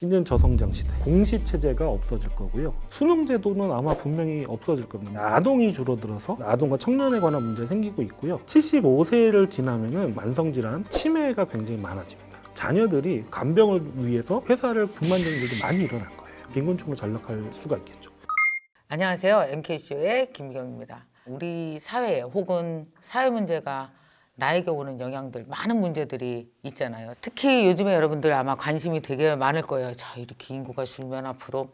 이제는 저성장 시대, 공시 체제가 없어질 거고요. 수능 제도는 아마 분명히 없어질 겁니다. 아동이 줄어들어서 아동과 청년에 관한 문제 생기고 있고요. 75세를 지나면은 만성질환, 치매가 굉장히 많아집니다. 자녀들이 간병을 위해서 회사를 그만두는 일도 많이 일어날 거예요. 빈곤층으로 전락할 수가 있겠죠. 안녕하세요. MKCO의 김미경입니다. 우리 사회 혹은 사회 문제가 나에게 오는 영향들, 많은 문제들이 있잖아요. 특히 요즘에 여러분들 아마 관심이 되게 많을 거예요. 자, 이렇게 인구가 줄면 앞으로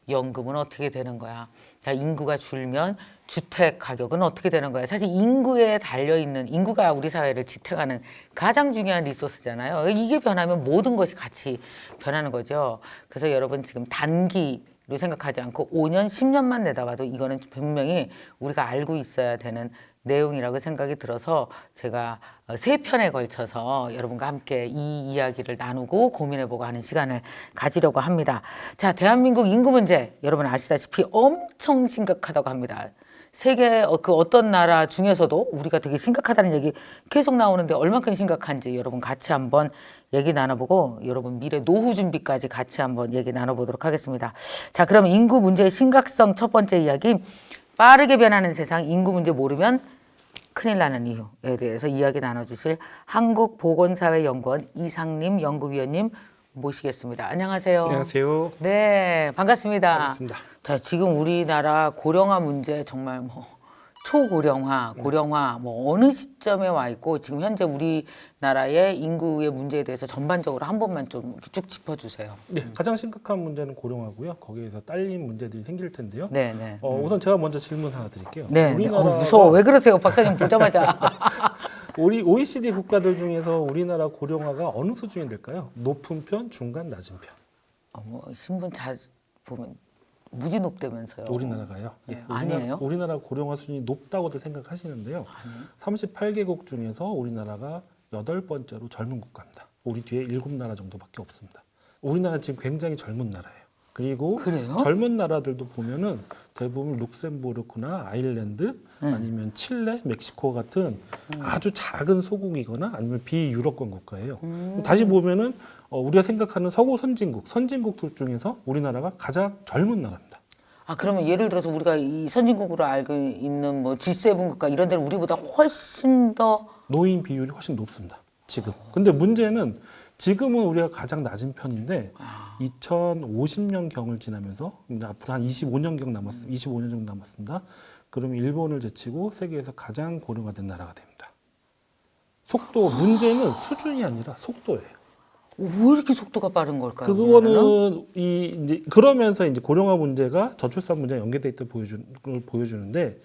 연금은 어떻게 되는 거야? 자, 인구가 줄면 주택 가격은 어떻게 되는 거야? 사실 인구에 달려있는, 인구가 우리 사회를 지탱하는 가장 중요한 리소스잖아요. 이게 변하면 모든 것이 같이 변하는 거죠. 그래서 여러분 지금 단기로 생각하지 않고 5년, 10년만 내다봐도 이거는 분명히 우리가 알고 있어야 되는 내용이라고 생각이 들어서 제가 3편에 걸쳐서 여러분과 함께 이 이야기를 나누고 고민해보고 하는 시간을 가지려고 합니다. 자, 대한민국 인구 문제 여러분 아시다시피 엄청 심각하다고 합니다. 세계 그 어떤 나라 중에서도 우리가 되게 심각하다는 얘기 계속 나오는데 얼만큼 심각한지 여러분 같이 한번 얘기 나눠보고 여러분 미래 노후 준비까지 같이 한번 얘기 나눠보도록 하겠습니다. 자, 그럼 인구 문제의 심각성 첫 번째 이야기, 빠르게 변하는 세상 인구 문제 모르면 큰일 나는 이유에 대해서 이야기 나눠주실 한국보건사회연구원 이상림 연구위원님 모시겠습니다. 안녕하세요. 안녕하세요. 네, 반갑습니다. 반갑습니다. 자, 지금 우리나라 고령화 문제 정말 초고령화, 고령화 어느 시점에 와 있고 지금 현재 우리나라의 인구의 문제에 대해서 전반적으로 한 번만 좀 이렇게 쭉 짚어주세요. 네, 가장 심각한 문제는 고령화고요. 거기에서 딸린 문제들이 생길 텐데요. 네, 네. 우선 제가 먼저 질문 하나 드릴게요. 네, 우리나라가 무서워. 왜 그러세요, 박사님 보자마자. 우리 OECD 국가들 중에서 우리나라 고령화가 어느 수준이 될까요? 높은 편, 중간, 낮은 편. 신문 잘 보면 무지 높다면서요. 우리나라가요? 네. 예, 아니에요? 우리나라 고령화 수준이 높다고들 생각하시는데요. 38개국 중에서 우리나라가 8번째로 젊은 국가입니다. 우리 뒤에 7나라 정도밖에 없습니다. 우리나라 지금 굉장히 젊은 나라예요. 그리고 그래요? 젊은 나라들도 보면은 대부분 룩셈부르크나 아일랜드 아니면 칠레, 멕시코 같은 아주 작은 소국이거나 아니면 비유럽권 국가예요. 다시 보면은 우리가 생각하는 서구 선진국들 중에서 우리나라가 가장 젊은 나라입니다. 아, 그러면 예를 들어서 우리가 이 선진국으로 알고 있는 G7 국가 이런 데는 우리보다 훨씬 더 노인 비율이 훨씬 높습니다. 지금. 근데 문제는 지금은 우리가 가장 낮은 편인데 2050년경을 지나면서 이제 앞으로 한 25년경 25년 정도 남았습니다. 그러면 일본을 제치고 세계에서 가장 고령화된 나라가 됩니다. 문제는 수준이 아니라 속도예요. 왜 이렇게 속도가 빠른 걸까요? 우리나라는? 그거는 이제 그러면서 이제 고령화 문제가 저출산 문제가 연계돼 있다 보여주는데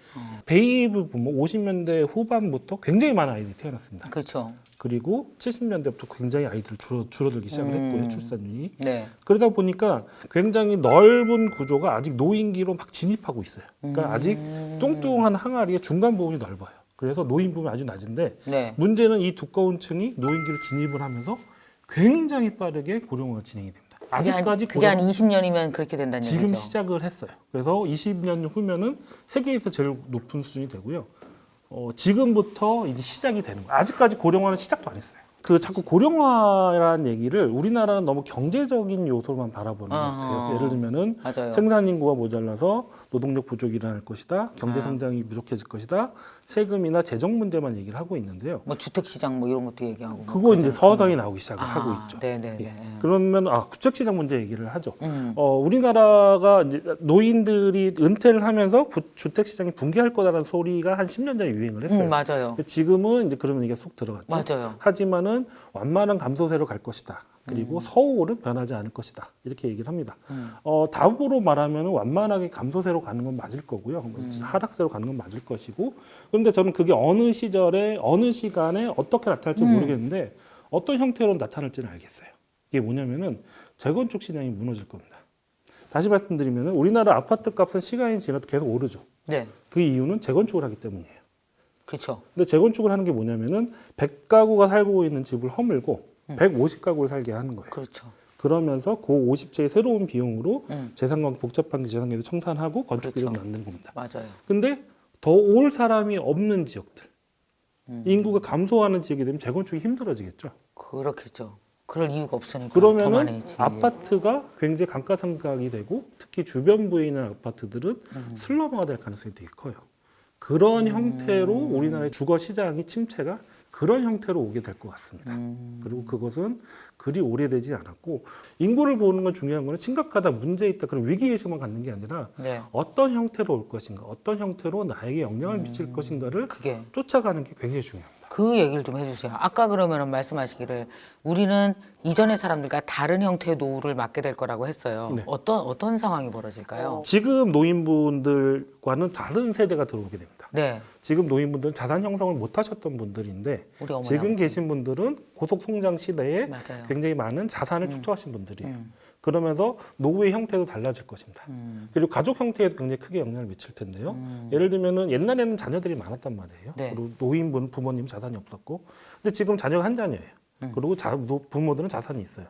베이비 부모 50년대 후반부터 굉장히 많은 아이들이 태어났습니다. 그렇죠. 그리고 70년대부터 굉장히 아이들이 줄어들기 시작을 했고요, 출산율이. 네. 그러다 보니까 굉장히 넓은 구조가 아직 노인기로 막 진입하고 있어요. 그러니까 아직 뚱뚱한 항아리의 중간 부분이 넓어요. 그래서 노인 부분이 아주 낮은데 네. 문제는 이 두꺼운 층이 노인기로 진입을 하면서 굉장히 빠르게 고령화가 진행이 됩니다. 아직까지 그게 한 20년이면 그렇게 된다는 지금 얘기죠. 시작을 했어요. 그래서 20년 후면은 세계에서 제일 높은 수준이 되고요. 지금부터 이제 시작이 되는 거예요. 아직까지 고령화는 시작도 안 했어요. 자꾸 고령화라는 얘기를 우리나라는 너무 경제적인 요소만 바라보는 것 같아요. 예를 들면은 맞아요. 생산 인구가 모자라서 노동력 부족이 일어날 것이다. 경제 성장이 부족해질 것이다. 세금이나 재정 문제만 얘기를 하고 있는데요. 주택 시장 이런 것도 얘기하고. 그거 이제 서서히 나오기 시작을 하고 있죠. 네네네. 예. 그러면 주택시장 문제 얘기를 하죠. 우리나라가 이제 노인들이 은퇴를 하면서 주택시장이 붕괴할 거다라는 소리가 한 10년 전에 유행을 했어요. 맞아요. 지금은 이제 그런 얘기가 쑥 들어갔죠. 맞아요. 하지만은 완만한 감소세로 갈 것이다. 그리고 서울은 변하지 않을 것이다. 이렇게 얘기를 합니다. 답으로 말하면 완만하게 감소세로 가는 건 맞을 거고요. 하락세로 가는 건 맞을 것이고. 그런데 저는 그게 어느 시절에 어느 시간에 어떻게 나타날지 모르겠는데 어떤 형태로 나타날지는 알겠어요. 이게 뭐냐면은 재건축 시장이 무너질 겁니다. 다시 말씀드리면 우리나라 아파트 값은 시간이 지나도 계속 오르죠. 네. 그 이유는 재건축을 하기 때문이에요. 그렇죠. 근데 재건축을 하는 게 뭐냐면은 100가구가 살고 있는 집을 허물고 150가구를 살게 하는 거예요. 그렇죠. 그러면서 그 50채의 새로운 비용으로 복잡한 재산계도 청산하고 건축 비용을 만드는 겁니다. 맞아요. 근데 더 올 사람이 없는 지역들, 인구가 감소하는 지역이 되면 재건축이 힘들어지겠죠. 그렇겠죠. 그럴 이유가 없으니까 더 많이 그러면은 있지. 아파트가 굉장히 감가상각이 되고 특히 주변부에 있는 아파트들은 슬럼화가 될 가능성이 되게 커요. 그런 형태로 우리나라의 주거 시장이 침체가 그런 형태로 오게 될 것 같습니다. 그리고 그것은 그리 오래되지 않았고 인구를 보는 건 중요한 거는 심각하다, 문제 있다, 그런 위기의식만 갖는 게 아니라 네. 어떤 형태로 올 것인가, 어떤 형태로 나에게 영향을 미칠 것인가를 그게 쫓아가는 게 굉장히 중요합니다. 그 얘기를 좀 해주세요. 아까 그러면은 말씀하시기를 우리는 이전의 사람들과 다른 형태의 노후를 맞게 될 거라고 했어요. 네. 어떤 상황이 벌어질까요? 지금 노인분들과는 다른 세대가 들어오게 됩니다. 네, 지금 노인분들은 자산 형성을 못 하셨던 분들인데 우리 어머니 지금 아버지. 계신 분들은 고속 성장 시대에 맞아요. 굉장히 많은 자산을 축적하신 분들이에요. 음. 그러면서 노후의 형태도 달라질 것입니다. 그리고 가족 형태에도 굉장히 크게 영향을 미칠 텐데요. 예를 들면은 옛날에는 자녀들이 많았단 말이에요. 네. 그리고 노인분 부모님 자산이 없었고, 근데 지금 자녀가 한 자녀예요. 그리고 부모들은 자산이 있어요.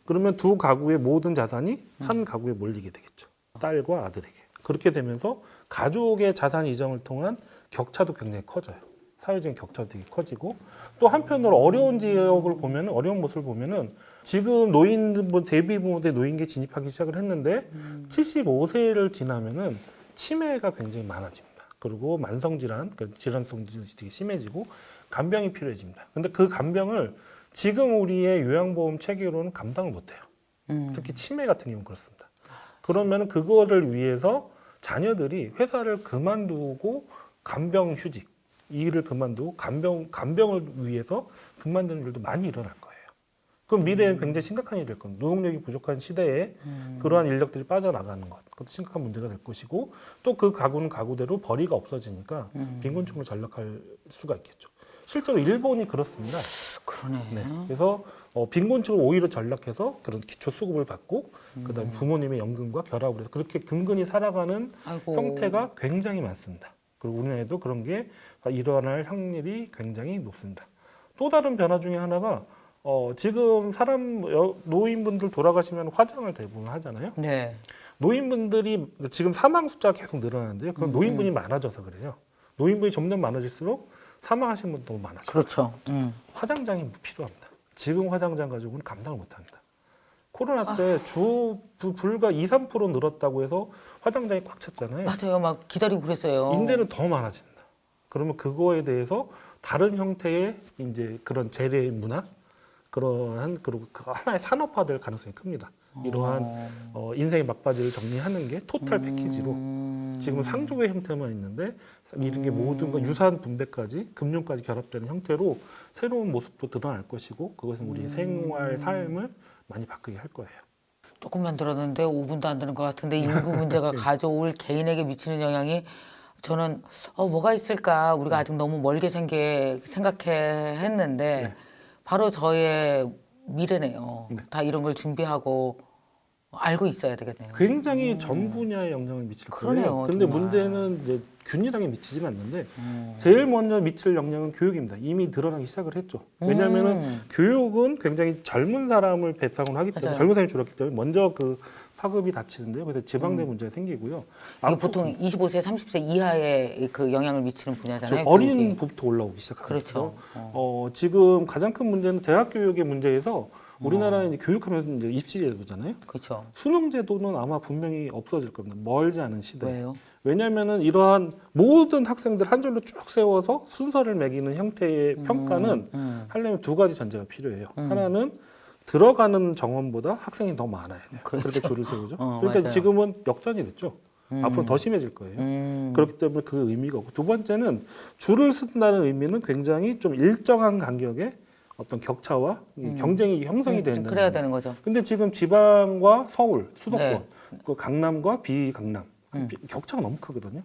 그러면 두 가구의 모든 자산이 한 가구에 몰리게 되겠죠. 딸과 아들에게. 그렇게 되면서 가족의 자산 이정을 통한 격차도 굉장히 커져요. 사회적인 격차도 되게 커지고 또 한편으로 어려운 지역을 보면은 어려운 모습을 보면은 지금 노인분 대비부모대 노인계 진입하기 시작을 했는데 75세를 지나면은 치매가 굉장히 많아집니다. 그리고 만성 질환, 질환성 질환이 되게 심해지고 간병이 필요해집니다. 근데 그 간병을 지금 우리의 요양보험 체계로는 감당을 못해요. 특히 치매 같은 경우는 그렇습니다. 그러면 그거를 위해서 자녀들이 회사를 그만두고 간병 휴직, 이 일을 그만두고 간병을 위해서 그만두는 일도 많이 일어날 거예요. 그럼 미래에 굉장히 심각한 일이 될 겁니다. 노동력이 부족한 시대에 그러한 인력들이 빠져나가는 것, 그것도 심각한 문제가 될 것이고 또 그 가구는 가구대로 벌이가 없어지니까 빈곤층으로 전락할 수가 있겠죠. 실제로 일본이 그렇습니다. 그러네. 네. 그래서 빈곤층을 오히려 전락해서 그런 기초 수급을 받고 그다음에 부모님의 연금과 결합을 해서 그렇게 근근히 살아가는 아이고. 형태가 굉장히 많습니다. 그리고 우리나라에도 그런 게 일어날 확률이 굉장히 높습니다. 또 다른 변화 중에 하나가 지금 노인분들 돌아가시면 화장을 대부분 하잖아요. 네. 노인분들이 지금 사망 숫자가 계속 늘어나는데요. 그건 노인분이 많아져서 그래요. 노인분이 점점 많아질수록 사망하신 분도 너무 많아져요. 그렇죠. 화장장이 필요합니다. 지금 화장장 가지고는 감당을 못합니다. 코로나 때 불과 2, 3% 늘었다고 해서 화장장이 꽉 찼잖아요. 맞아요. 막 기다리고 그랬어요. 인대는 더 많아집니다. 그러면 그거에 대해서 다른 형태의 이제 그런 재래 문화, 그러한 그리고 그 하나의 산업화될 가능성이 큽니다. 이러한 인생의 막바지를 정리하는 게 토탈 패키지로 지금 상조의 형태만 있는데 이런 게 모든 건 유산 분배까지 금융까지 결합되는 형태로 새로운 모습도 드러날 것이고 그것은 우리 생활 삶을 많이 바꾸게 할 거예요. 조금만 들었는데 5분도 안 되는 것 같은데 인구 문제가 가져올 개인에게 미치는 영향이 저는 뭐가 있을까 우리가 아직 너무 멀게 생각했는데 바로 저의 미래네요. 다 이런 걸 준비하고 알고 있어야 되겠네요. 굉장히 전 분야에 영향을 미칠 그러네요, 거예요. 근데 정말. 문제는 이제 균일하게 미치지는 않는데 제일 먼저 미칠 영향은 교육입니다. 이미 드러나기 시작을 했죠. 왜냐하면 교육은 굉장히 젊은 사람을 배상을 하기 때문에 맞아요. 젊은 사람이 줄었기 때문에 먼저 그 파급이 닥치는데요. 그래서 지방대 문제가 생기고요. 이게 보통 25세, 30세 이하의 그 영향을 미치는 분야잖아요. 어린 교육이. 부부터 올라오기 시작합니다. 그렇죠. 지금 가장 큰 문제는 대학 교육의 문제에서 우리나라는 이제 교육하면 이제 입시 제도잖아요. 그렇죠. 수능 제도는 아마 분명히 없어질 겁니다. 멀지 않은 시대에. 왜요? 왜냐하면은 이러한 모든 학생들 한 줄로 쭉 세워서 순서를 매기는 형태의 평가는 하려면 두 가지 전제가 필요해요. 하나는 들어가는 정원보다 학생이 더 많아야 돼요. 그렇죠. 그렇게 줄을 세우죠. 그러니까 맞아요. 지금은 역전이 됐죠. 앞으로 더 심해질 거예요. 그렇기 때문에 그 의미가 없고 두 번째는 줄을 쓴다는 의미는 굉장히 좀 일정한 간격의 어떤 격차와 경쟁이 형성이 된다는 그래야 거예요. 되는 거죠. 근데 지금 지방과 서울, 수도권, 네. 그 강남과 비강남 격차가 너무 크거든요.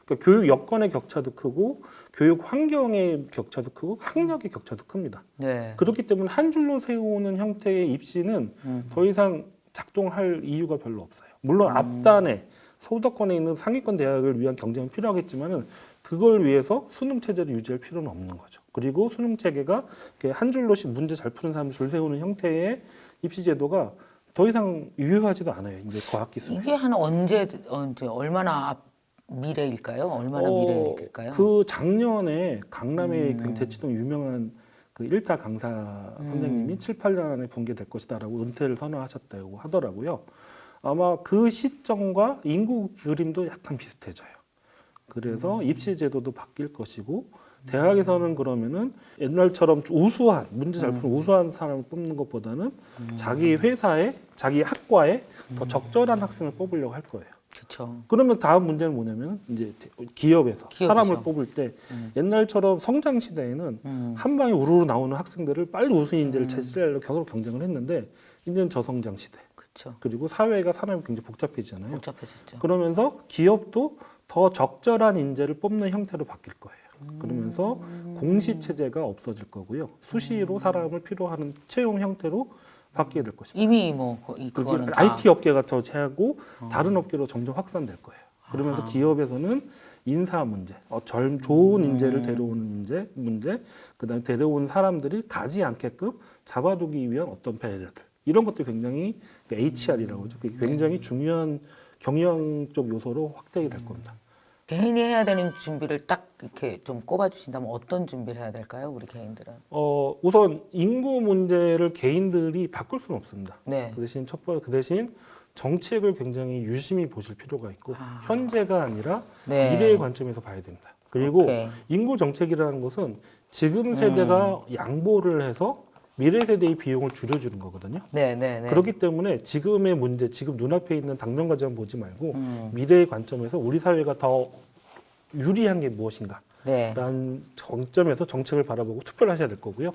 그러니까 교육 여건의 격차도 크고 교육 환경의 격차도 크고 학력의 격차도 큽니다. 네. 그렇기 때문에 한 줄로 세우는 형태의 입시는 더 이상 작동할 이유가 별로 없어요. 물론 앞단에 소득권에 있는 상위권 대학을 위한 경쟁은 필요하겠지만은 그걸 위해서 수능 체제를 유지할 필요는 없는 거죠. 그리고 수능 체계가 이렇게 한 줄로씩 문제 잘 푸는 사람을 줄 세우는 형태의 입시 제도가 더 이상 유효하지도 않아요. 이제 과학 기술. 이게 한 언제 얼마나 미래일까요? 얼마나 미래일까요? 그 작년에 강남의 대치동 유명한 그 1타 강사 선생님이 7, 8년 안에 붕괴될 것이다라고 은퇴를 선언하셨다고 하더라고요. 아마 그 시점과 인구 그림도 약간 비슷해져요. 그래서 입시 제도도 바뀔 것이고 대학에서는 그러면은 옛날처럼 우수한 문제 잘 푸는 우수한 사람을 뽑는 것보다는 자기 회사에 자기 학과에 더 적절한 학생을 뽑으려고 할 거예요. 그렇죠. 그러면 다음 문제는 뭐냐면 이제 기업에서 사람을 뽑을 때 옛날처럼 성장 시대에는 한 방에 우르르 나오는 학생들을 빨리 우수 인재를 채취하려고 서로 경쟁을 했는데 이제는 저성장 시대. 그렇죠. 그리고 사회가 사람이 굉장히 복잡해지잖아요. 복잡해졌죠. 그러면서 기업도 더 적절한 인재를 뽑는 형태로 바뀔 거예요. 그러면서 공시 체제가 없어질 거고요. 수시로 사람을 필요하는 채용 형태로 바뀌게 될 것입니다. 이미 뭐 그거는 다 IT 업계가 더 제하고 다른 업계로 점점 확산될 거예요. 그러면서 기업에서는 인사 문제, 좋은 인재를 데려오는 문제, 그다음에 데려온 사람들이 가지 않게끔 잡아두기 위한 어떤 배려들 이런 것도 굉장히 HR이라고 하죠. 그게 굉장히 중요한 경영적 요소로 확대가 될 겁니다. 개인이 해야 되는 준비를 딱 이렇게 좀 꼽아주신다면 어떤 준비를 해야 될까요, 우리 개인들은? 우선 인구 문제를 개인들이 바꿀 수는 없습니다. 네. 그 대신 정책을 굉장히 유심히 보실 필요가 있고 현재가 아니라 네. 미래의 관점에서 봐야 됩니다. 그리고 오케이. 인구 정책이라는 것은 지금 세대가 양보를 해서 미래 세대의 비용을 줄여주는 거거든요. 네, 네, 네. 그렇기 때문에 지금의 문제, 지금 눈앞에 있는 당면과제만 보지 말고 미래의 관점에서 우리 사회가 더 유리한 게 무엇인가 네. 라는 정점에서 정책을 바라보고 투표를 하셔야 될 거고요.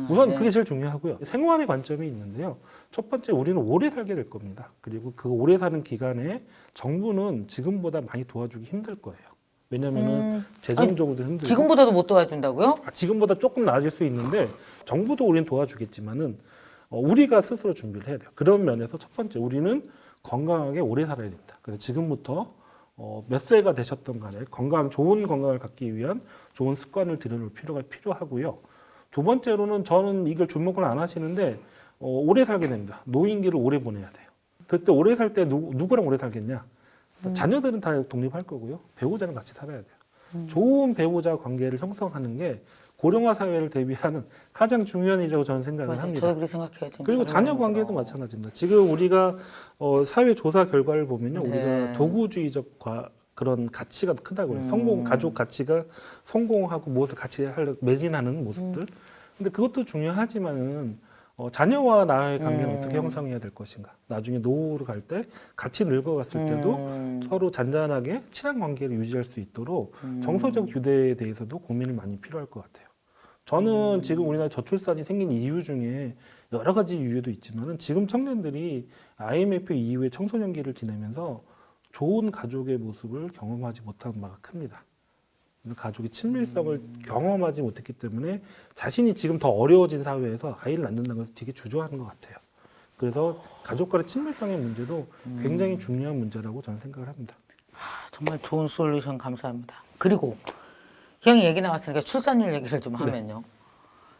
우선 네. 그게 제일 중요하고요. 생활의 관점이 있는데요. 첫 번째 우리는 오래 살게 될 겁니다. 그리고 그 오래 사는 기간에 정부는 지금보다 많이 도와주기 힘들 거예요. 왜냐하면 재정적으로도 힘들고 지금보다도 못 도와준다고요? 지금보다 조금 나아질 수 있는데 정부도 우리는 도와주겠지만은 우리가 스스로 준비를 해야 돼요. 그런 면에서 첫 번째 우리는 건강하게 오래 살아야 됩니다. 그래서 지금부터 몇 세가 되셨던 간에 좋은 건강을 갖기 위한 좋은 습관을 들여놓을 필요가 필요하고요. 두 번째로는 저는 이걸 주목을 안 하시는데 오래 살게 됩니다. 노인기를 오래 보내야 돼요. 그때 오래 살 때 누구랑 오래 살겠냐? 자녀들은 다 독립할 거고요. 배우자랑 같이 살아야 돼요. 좋은 배우자 관계를 형성하는 게 고령화 사회를 대비하는 가장 중요한 일이라고 저는 생각을 맞아요. 합니다. 저도 그렇게 생각해요. 지금 그리고 자녀 관계도 마찬가지입니다. 지금 우리가 사회 조사 결과를 보면요, 네. 우리가 도구주의적 그런 가치가 크다고 해요. 가족 가치가 성공하고 무엇을 같이 매진하는 모습들. 근데 그것도 중요하지만은 자녀와 나의 관계는 어떻게 형성해야 될 것인가. 나중에 노후로 갈 때 같이 늙어갔을 때도 서로 잔잔하게 친한 관계를 유지할 수 있도록 정서적 규제에 대해서도 고민이 많이 필요할 것 같아요. 저는 지금 우리나라 저출산이 생긴 이유 중에 여러 가지 이유도 있지만은 지금 청년들이 IMF 이후에 청소년기를 지내면서 좋은 가족의 모습을 경험하지 못한 바가 큽니다. 가족의 친밀성을 경험하지 못했기 때문에 자신이 지금 더 어려워진 사회에서 아이를 낳는다는 것을 되게 주저하는 것 같아요. 그래서 가족 간의 친밀성의 문제도 굉장히 중요한 문제라고 저는 생각을 합니다. 정말 좋은 솔루션 감사합니다. 그리고 형이 얘기 나왔으니까 출산율 얘기를 좀 하면요.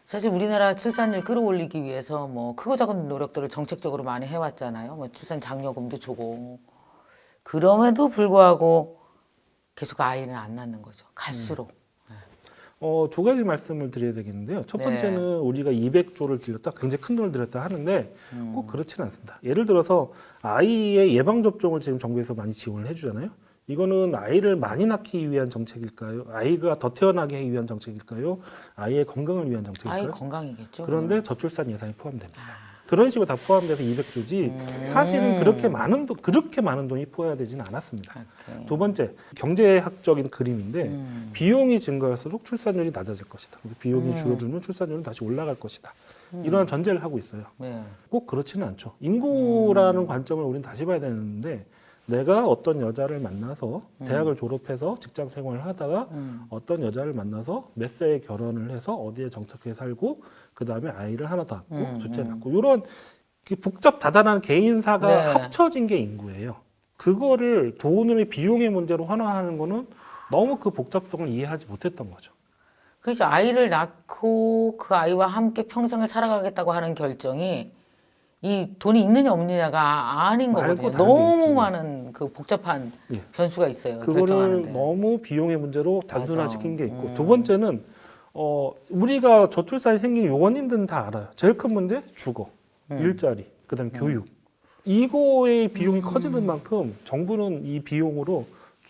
사실 우리나라 출산율 끌어올리기 위해서 뭐 크고 작은 노력들을 정책적으로 많이 해왔잖아요. 뭐 출산 장려금도 주고. 그럼에도 불구하고 계속 아이는 안 낳는 거죠. 갈수록. 두 가지 말씀을 드려야 되겠는데요. 첫 네. 번째는 우리가 200조를 들였다, 굉장히 큰 돈을 들였다 하는데 꼭 그렇지는 않습니다. 예를 들어서 아이의 예방접종을 지금 정부에서 많이 지원을 해주잖아요. 이거는 아이를 많이 낳기 위한 정책일까요? 아이가 더 태어나게 하기 위한 정책일까요? 아이의 건강을 위한 정책일까요? 아이 건강이겠죠. 그런데 저출산 예산이 포함됩니다. 그런 식으로 다 포함돼서 200조지 사실은 그렇게 많은 돈이 포함되지는 않았습니다. 오케이. 두 번째, 경제학적인 그림인데 비용이 증가할수록 출산율이 낮아질 것이다. 그래서 비용이 줄어들면 출산율은 다시 올라갈 것이다. 이러한 전제를 하고 있어요. 네. 꼭 그렇지는 않죠. 인구라는 관점을 우리는 다시 봐야 되는데 내가 어떤 여자를 만나서 대학을 졸업해서 직장 생활을 하다가 어떤 여자를 만나서 몇 세에 결혼을 해서 어디에 정착해 살고 그 다음에 아이를 하나 낳고 둘째 낳고 이런 복잡 다단한 개인사가 네. 합쳐진 게 인구예요. 그거를 돈의 비용의 문제로 환원하는 거는 너무 그 복잡성을 이해하지 못했던 거죠. 그래서 아이를 낳고 그 아이와 함께 평생을 살아가겠다고 하는 결정이 이 돈이 있느냐 없느냐가 아닌 말고 거거든요. 다른 게 너무 있죠. 많은 그 복잡한 예. 변수가 있어요. 그거를 결정하는데. 너무 비용의 문제로 단순화시킨 게 있고 두 번째는 우리가 저출산이 생긴 원인들은 다 알아요. 제일 큰 문제 주거, 일자리, 그다음에 교육. 이거의 비용이 커지는 만큼 정부는 이 비용으로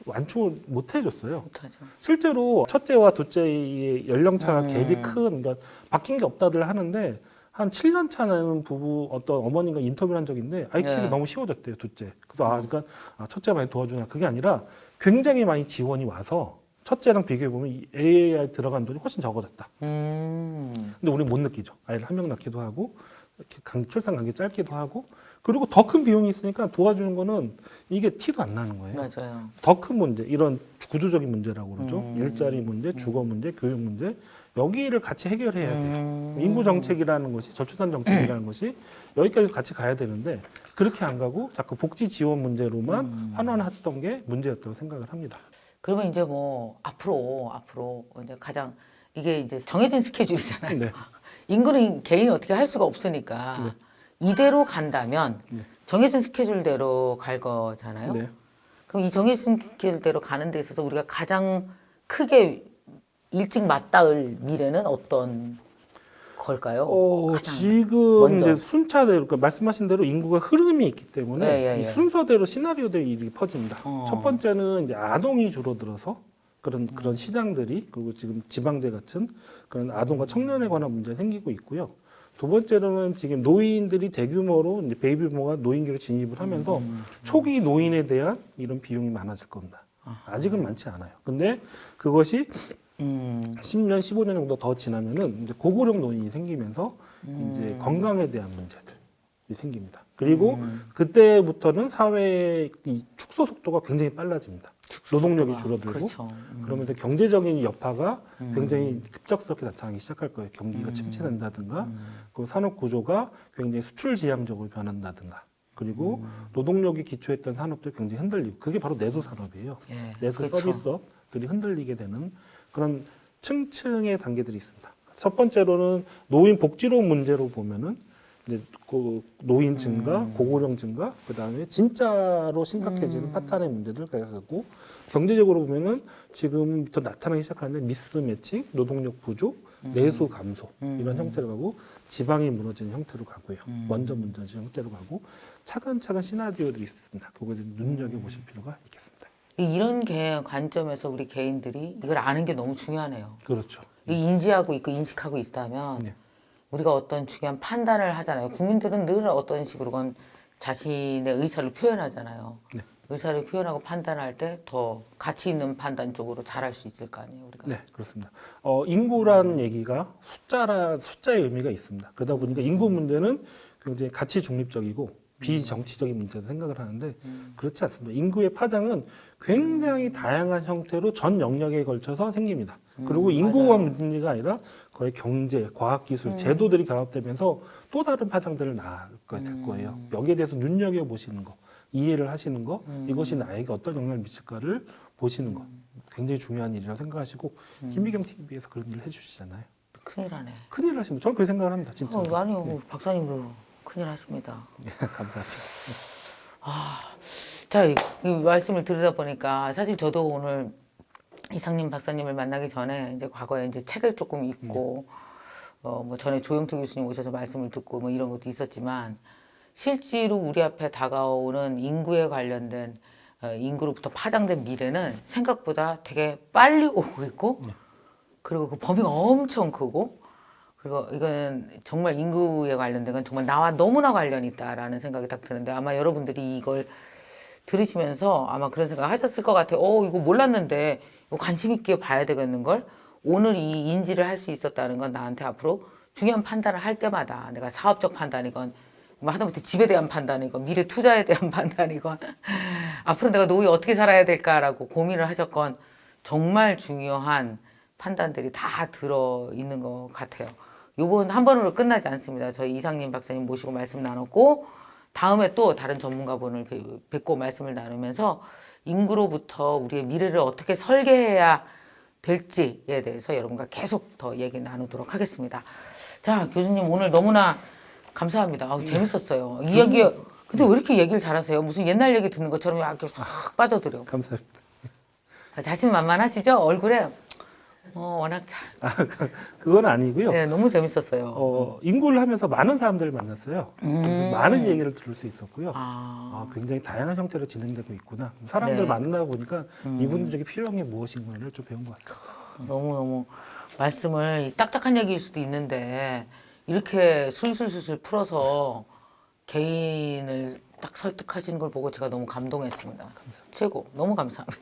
완충을 못 해줬어요. 못하죠. 실제로 첫째와 둘째의 연령차 갭이 큰, 그러니까 바뀐 게 없다들 하는데 한 7년 차는 부부 어떤 어머니가 인터뷰를 한 적이 있는데 아이 키우기 네. 너무 쉬워졌대요, 둘째. 그러니까 첫째가 많이 도와주나 그게 아니라 굉장히 많이 지원이 와서 첫째랑 비교해 보면 이 AI 들어간 돈이 훨씬 적어졌다. 근데 우리는 못 느끼죠. 아이를 한 명 낳기도 하고 이렇게 출산 간격이 짧기도 하고 그리고 더 큰 비용이 있으니까 도와주는 거는 이게 티도 안 나는 거예요. 맞아요. 더 큰 문제, 이런 구조적인 문제라고 그러죠. 일자리 문제, 주거 문제, 교육 문제 여기를 같이 해결해야 돼요. 인구 정책이라는 것이 저출산 정책이라는 것이 여기까지 같이 가야 되는데 그렇게 안 가고 자꾸 복지 지원 문제로만 환원했던 게 문제였다고 생각을 합니다. 그러면 이제 뭐 앞으로 이제 가장 이게 이제 정해진 스케줄이잖아요. 네. 인구는 개인이 어떻게 할 수가 없으니까 이대로 간다면 네. 정해진 스케줄대로 갈 거잖아요. 네. 그럼 이 정해진 스케줄대로 가는 데 있어서 우리가 가장 크게 일찍 맞닿을 미래는 어떤 걸까요? 가장 지금 먼저. 이제 순차대로, 그러니까 말씀하신 대로 인구가 흐름이 있기 때문에 예. 이 순서대로 시나리오들이 이렇게 퍼집니다. 어. 첫 번째는 이제 아동이 줄어들어서 그런 시장들이 그리고 지금 지방제 같은 그런 아동과 청년에 관한 문제가 생기고 있고요. 두 번째로는 지금 노인들이 대규모로 이제 베이비부모가 노인기로 진입을 하면서 초기 노인에 대한 이런 비용이 많아질 겁니다. 아직은 많지 않아요. 근데 그것이 10년, 15년 정도 더 지나면은 이제 고고령 노인이 생기면서 이제 건강에 대한 문제들이 생깁니다. 그리고 그때부터는 사회의 이 축소 속도가 굉장히 빨라집니다. 노동력이 줄어들고 그렇죠. 그러면서 경제적인 여파가 굉장히 급작스럽게 나타나기 시작할 거예요. 경기가 침체된다든가 그 산업 구조가 굉장히 수출 지향적으로 변한다든가 그리고 노동력이 기초했던 산업들이 굉장히 흔들리고 그게 바로 내수 산업이에요. 예, 내수 그렇죠. 서비스업들이 흔들리게 되는 그런 층층의 단계들이 있습니다. 첫 번째로는 노인 복지로 문제로 보면은 이제 그 노인 증가, 고고령 증가, 그 다음에 진짜로 심각해지는 파탄의 문제들 가지고 경제적으로 보면은 지금부터 나타나기 시작하는데 미스매칭, 노동력 부족, 내수 감소 이런 형태로 가고 지방이 무너지는 형태로 가고요. 먼저 무너지는 형태로 가고 차근차근 시나리오들이 있습니다. 그거에 대해 눈여겨 보실 필요가 있겠습니다. 이런 관점에서 우리 개인들이 이걸 아는 게 너무 중요하네요. 그렇죠. 인지하고 있고 인식하고 있다면 네. 우리가 어떤 중요한 판단을 하잖아요. 국민들은 늘 어떤 식으로건 자신의 의사를 표현하잖아요. 네. 의사를 표현하고 판단할 때 더 가치 있는 판단 쪽으로 잘할 수 있을 거 아니에요, 우리가. 네, 그렇습니다. 인구란 얘기가 숫자의 의미가 있습니다. 그러다 보니까 인구 문제는 굉장히 가치 중립적이고 비정치적인 문제로 생각을 하는데 그렇지 않습니다. 인구의 파장은 굉장히 다양한 형태로 전 영역에 걸쳐서 생깁니다. 그리고 인구가 문제가 아니라 거의 경제, 과학기술, 제도들이 결합되면서 또 다른 파장들을 낳게 될 거예요. 여기에 대해서 눈여겨보시는 거, 이해를 하시는 거, 이것이 나에게 어떤 영향을 미칠까를 보시는 거 굉장히 중요한 일이라고 생각하시고 김미경 TV에서 그런 일을 해주시잖아요. 큰일 하네. 큰일 하십니다. 저는 그렇게 생각을 합니다. 진짜. 아니요, 박사님도 큰일 하십니다. 감사합니다. 자, 이 말씀을 들으다 보니까 사실 저도 오늘 이상님 박사님을 만나기 전에 이제 과거에 이제 책을 조금 읽고 뭐 전에 조영태 교수님 오셔서 말씀을 듣고 뭐 이런 것도 있었지만 실제로 우리 앞에 다가오는 인구에 관련된 인구로부터 파장된 미래는 생각보다 되게 빨리 오고 있고 그리고 그 범위가 엄청 크고 그리고 이거는 정말 인구에 관련된 건 정말 나와 너무나 관련이 있다라는 생각이 딱 드는데 아마 여러분들이 이걸 들으시면서 아마 그런 생각 하셨을 것 같아요. 이거 몰랐는데 이거 관심 있게 봐야 되겠는 걸 오늘 이 인지를 할 수 있었다는 건 나한테 앞으로 중요한 판단을 할 때마다 내가 사업적 판단이건 뭐 하다못해 집에 대한 판단이건 미래 투자에 대한 판단이건 앞으로 내가 노후에 어떻게 살아야 될까라고 고민을 하셨건 정말 중요한 판단들이 다 들어있는 것 같아요. 요번 한 번으로 끝나지 않습니다. 저희 이상님 박사님 모시고 말씀 나눴고 다음에 또 다른 전문가분을 뵙고 말씀을 나누면서 인구로부터 우리의 미래를 어떻게 설계해야 될지에 대해서 여러분과 계속 더 얘기 나누도록 하겠습니다. 자, 교수님 오늘 너무나 감사합니다. 재밌었어요. 이야기 근데 왜 이렇게 얘기를 잘하세요? 무슨 옛날 얘기 듣는 것처럼 이렇게 싹 빠져들여. 감사합니다. 자신만만하시죠? 얼굴에 워낙 그건 아니고요. 네, 너무 재밌었어요. 인구를 하면서 많은 사람들을 만났어요. 그래서 많은 얘기를 들을 수 있었고요. 굉장히 다양한 형태로 진행되고 있구나. 사람들 네. 만나다 보니까 이분들에게 필요한 게 무엇인가를 좀 배운 것 같습니다. 너무너무 말씀을 딱딱한 얘기일 수도 있는데 이렇게 술술술술 풀어서 개인을 딱 설득하시는 걸 보고 제가 너무 감동했습니다. 최고. 너무 감사합니다.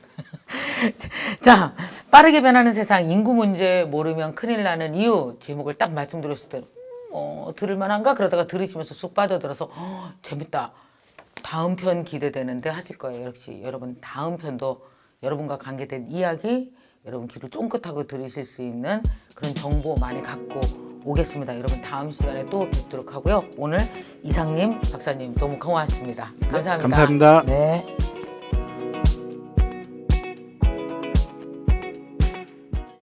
자, 빠르게 변하는 세상 인구 문제 모르면 큰일 나는 이유 제목을 딱 말씀드렸을 때 들을만한가? 그러다가 들으시면서 쑥 빠져들어서 재밌다. 다음 편 기대되는데 하실 거예요. 역시 여러분 다음 편도 여러분과 관계된 이야기 여러분 귀를 쫑긋하고 들으실 수 있는 그런 정보 많이 갖고 오겠습니다. 여러분 다음 시간에 또 뵙도록 하고요. 오늘 이상님, 박사님 너무 고맙습니다. 감사합니다. 감사합니다. 네.